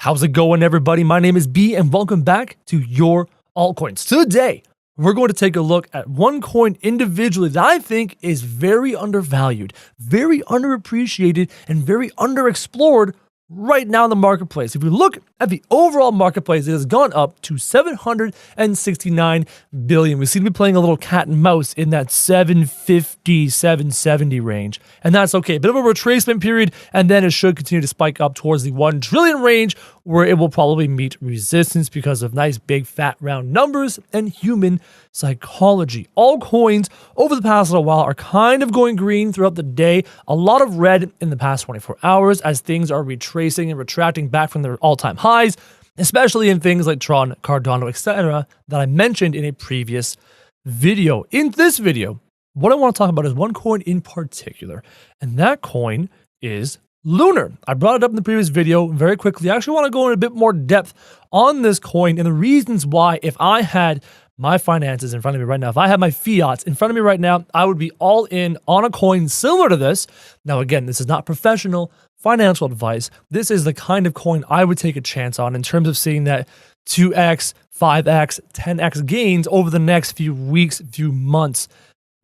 How's it going, everybody? My name is B, and welcome back to your altcoins. Today, we're going to take a look at one coin individually that I think is very undervalued, very underappreciated, and very underexplored right now in the marketplace. If we look at the overall marketplace, it has gone up to 769 billion. We seem to be playing a little cat and mouse in that 750, 770 range. And that's okay. A bit of a retracement period, and then it should continue to spike up towards the 1 trillion range, where it will probably meet resistance because of nice, big, fat, round numbers and human psychology. All coins over the past little while are kind of going green throughout the day. A lot of red in the past 24 hours as things are retracing and retracting back from their all-time highs, especially in things like Tron, Cardano, etc. that I mentioned in a previous video. In this video, what I want to talk about is one coin in particular, and that coin is Lunyr. I brought it up in the previous video very quickly. I actually want to go in a bit more depth on this coin and the reasons why, if I had my finances in front of me right now, if I had my fiat in front of me right now, I would be all in on a coin similar to this. Now, again, this is not professional financial advice. This is the kind of coin I would take a chance on in terms of seeing that 2x, 5x, 10x gains over the next few weeks, few months.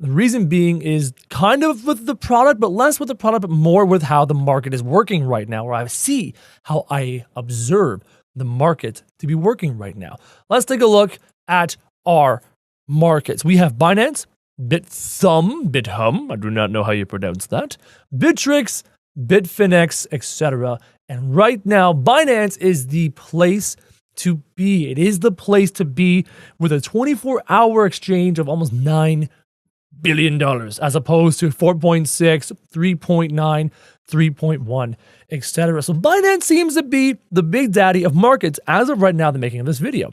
The reason being is kind of with the product, but less with the product, but more with how the market is working right now, where I see how I observe the market to be working right now. Let's take a look at our markets. We have Binance, Bithum, I do not know how you pronounce that, Bittrex, Bitfinex, etc. And right now, Binance is the place to be. It is the place to be with a 24-hour exchange of almost $9 billion, as opposed to 4.6, 3.9, 3.1, etc. So Binance seems to be the big daddy of markets as of right now, the making of this video.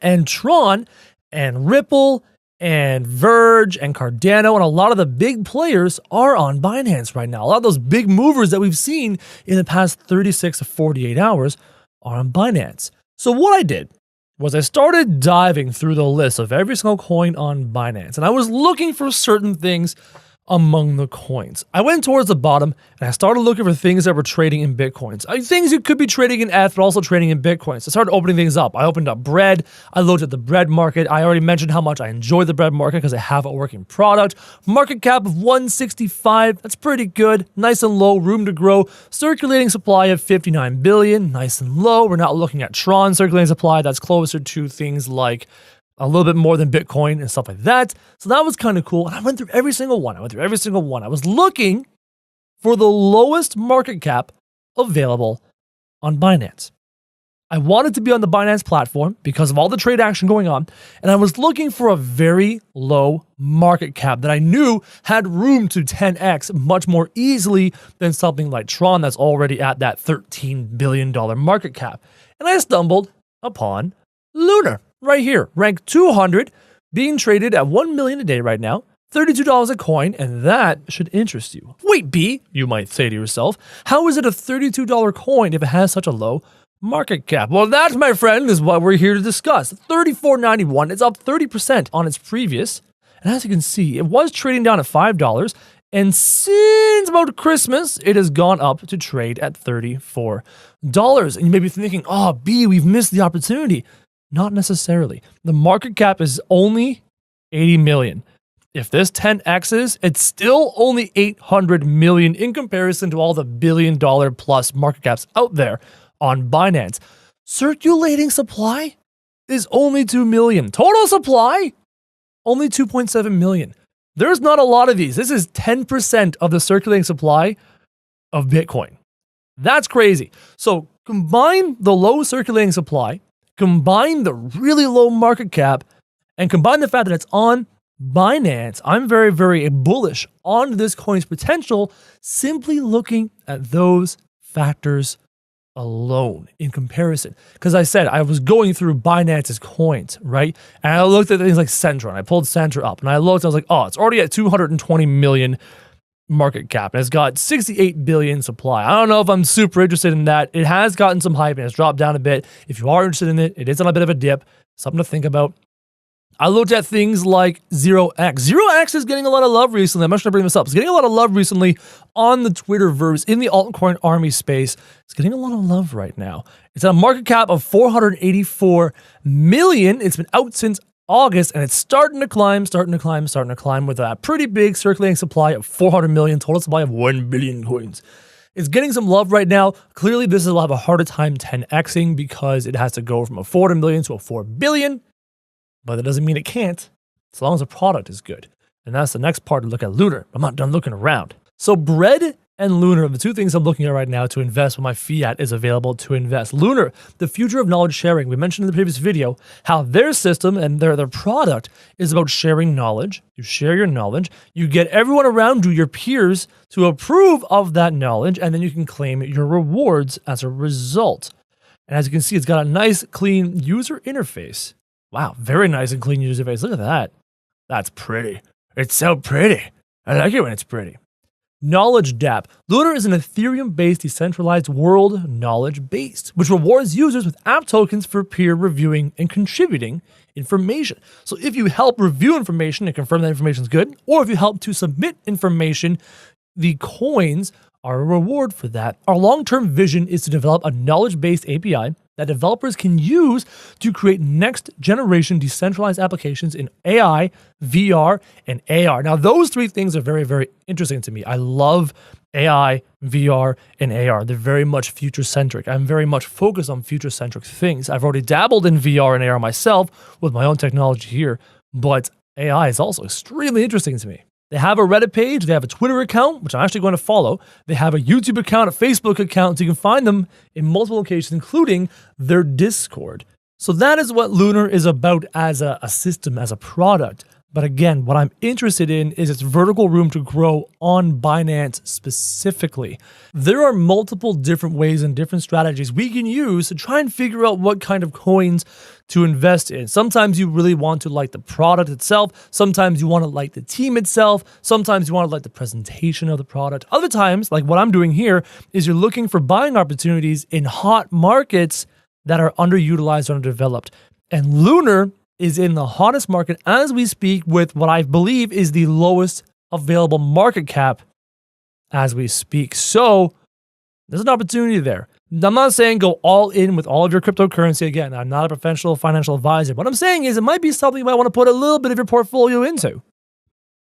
And Tron and Ripple and Verge and Cardano and a lot of the big players are on Binance right now. A lot of those big movers that we've seen in the past 36 to 48 hours are on Binance. So what I did was I started diving through the list of every single coin on Binance, and I was looking for certain things among the coins. I went towards the bottom and I started looking for things that were trading in Bitcoins. Things you could be trading in ETH, but also trading in Bitcoins. I started opening things up. I opened up Bread. I looked at the Bread market. I already mentioned how much I enjoy the Bread market because I have a working product. Market cap of 165. That's pretty good. Nice and low. Room to grow. Circulating supply of 59 billion. Nice and low. We're not looking at Tron circulating supply. That's closer to things like a little bit more than Bitcoin and stuff like that. So that was kind of cool. And I went through every single one. I was looking for the lowest market cap available on Binance. I wanted to be on the Binance platform because of all the trade action going on. And I was looking for a very low market cap that I knew had room to 10x much more easily than something like Tron that's already at that $13 billion market cap. And I stumbled upon Lunyr. Right here, rank 200, being traded at 1 million a day right now, $32 a coin, and that should interest you. Wait, B, you might say to yourself, how is it a $32 coin if it has such a low market cap? Well, that, my friend, is what we're here to discuss. $34.91, it's up 30% on its previous, and as you can see, it was trading down at $5, and since about Christmas, it has gone up to trade at $34. And you may be thinking, oh, B, we've missed the opportunity. Not necessarily. The market cap is only 80 million. If this 10x's, it's still only 800 million in comparison to all the $1 billion plus market caps out there on Binance. Circulating supply is only 2 million. Total supply, only 2.7 million. There's not a lot of these. This is 10% of the circulating supply of Bitcoin. That's crazy. So combine the low circulating supply, combine the really low market cap, and combine the fact that it's on Binance, I'm very, very bullish on this coin's potential simply looking at those factors alone in comparison. Because I said I was going through Binance's coins, right? And I looked at things like Centra, and I pulled Centra up, and I looked, I was like, oh, it's already at 220 million market cap, and it's got 68 billion supply. I don't know if I'm super interested in that. It has gotten some hype and it's dropped down a bit. If you are interested in it, it is on a bit of a dip. Something to think about. I looked at things like 0x. 0x is getting a lot of love recently. I'm not going to bring this up. It's getting a lot of love recently on the Twitterverse, in the altcoin army space. It's getting a lot of love right now. It's at a market cap of 484 million. It's been out since August, and it's starting to climb with a pretty big circulating supply of 400 million, total supply of 1 billion coins. It's getting some love right now. Clearly, this will have a harder time 10xing because it has to go from a 400 million to a 4 billion. But that doesn't mean it can't, as long as the product is good. And that's the next part to look at Lunyr. I'm not done looking around. So Bread and Lunyr are the two things I'm looking at right now to invest when my fiat is available to invest. Lunyr, the future of knowledge sharing. We mentioned in the previous video how their system and their product is about sharing knowledge. You share your knowledge. You get everyone around you, your peers, to approve of that knowledge, and then you can claim your rewards as a result. And as you can see, it's got a nice, clean user interface. Wow, very nice and clean user interface. Look at that. That's pretty. It's so pretty. I like it when it's pretty. Knowledge DApp. Lunyr is an Ethereum-based decentralized world knowledge base, which rewards users with app tokens for peer reviewing and contributing information. So if you help review information and confirm that information is good, or if you help to submit information, the coins are a reward for that. Our long-term vision is to develop a knowledge-based API that developers can use to create next-generation decentralized applications in AI, VR, and AR. Now, those three things are very, very interesting to me. I love AI, VR, and AR. They're very much future-centric. I'm very much focused on future-centric things. I've already dabbled in VR and AR myself with my own technology here, but AI is also extremely interesting to me. They have a Reddit page, they have a Twitter account, which I'm actually going to follow. They have a YouTube account, a Facebook account, so you can find them in multiple locations, including their Discord. So that is what Lunyr is about as a system, as a product. But again, what I'm interested in is its vertical room to grow on Binance specifically. There are multiple different ways and different strategies we can use to try and figure out what kind of coins to invest in. Sometimes you really want to like the product itself. Sometimes you want to like the team itself. Sometimes you want to like the presentation of the product. Other times, like what I'm doing here, is you're looking for buying opportunities in hot markets that are underutilized or underdeveloped. And Lunyr is in the hottest market as we speak with what I believe is the lowest available market cap as we speak. So there's an opportunity there. I'm not saying go all in with all of your cryptocurrency. Again, I'm not a professional financial advisor. What I'm saying is it might be something you might want to put a little bit of your portfolio into.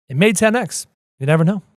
It may 10x. You never know.